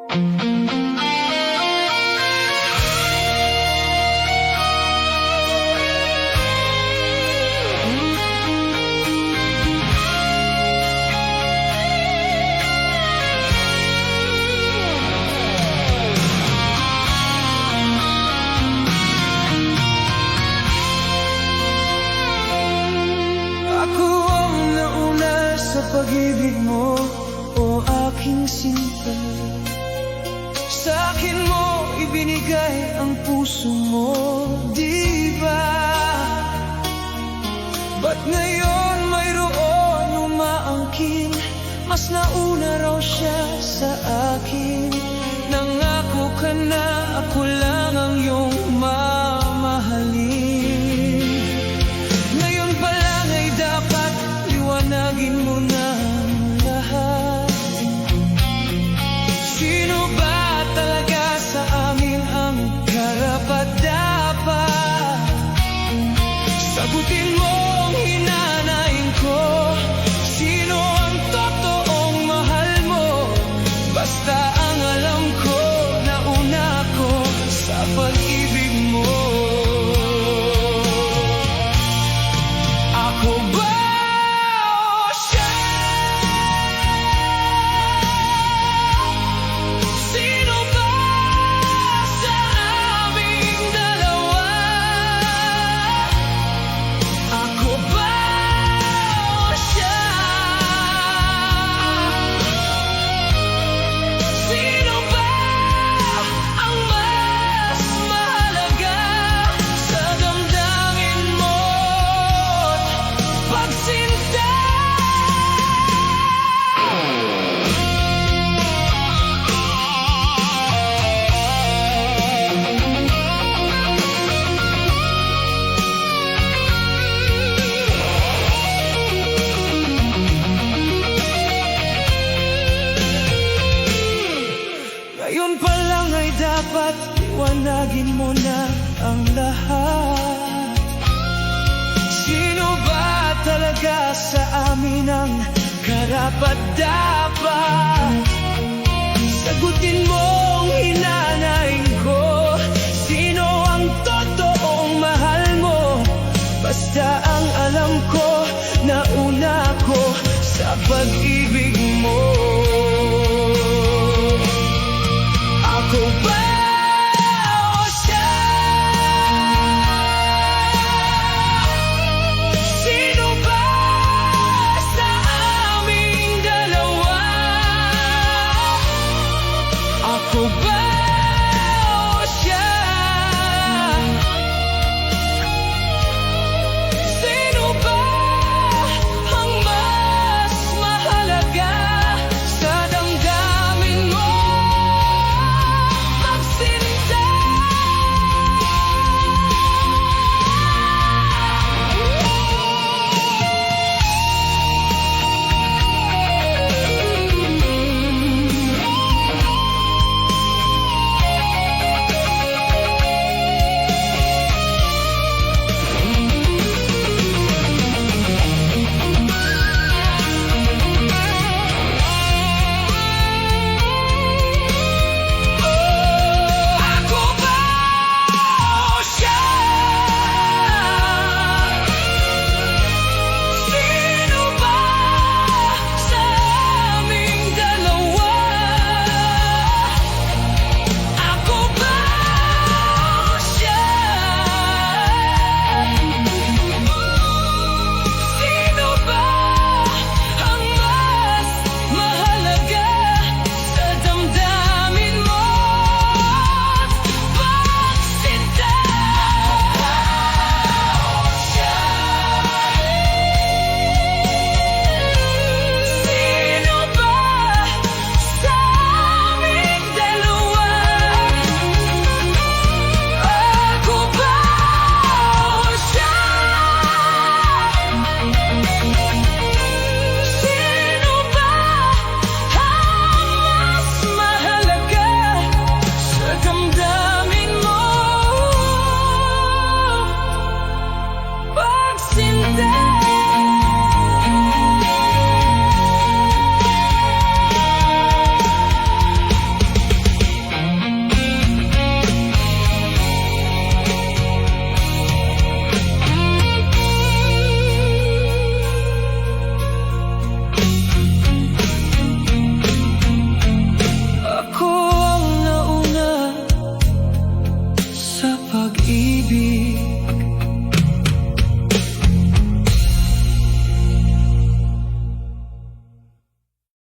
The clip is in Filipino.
Ako ang nauna sa pag-ibig mo, o aking sinta. Sa akin mo ibinigay ang puso mo, di ba? Ba't ngayon mayroon umaangkin? Mas nauna raw siya sa akin. Nangako ka na ako lang ang iyong mamahalin. Ngayon pa lang ay dapat liwanagin mo na ang lahat. Sino ba talaga sa amin ang karapat-dapat? Sagutin mo ang hinanaing ko. Sino ang totoong mahal mo? Basta ang alam ko, nauna ko sa pag-ibig mo. Ako ba o siya? Sino ba sa aming dalawa? Ako ba o siya? Sino ba ang mas mahalaga sa damdamin mo't pagsinta? Ngayon pa lang ay dapat liwanagin mo na ang lahat. Sino ba talaga sa amin ang karapat-dapat? Sagutin mo ang hinanaing ko. Sino ang totoong mahal mo? Basta ang alam ko, nauna ko sa pag-ibig mo. Ako ba o siya? Sino ba sa aming dalawa? muli.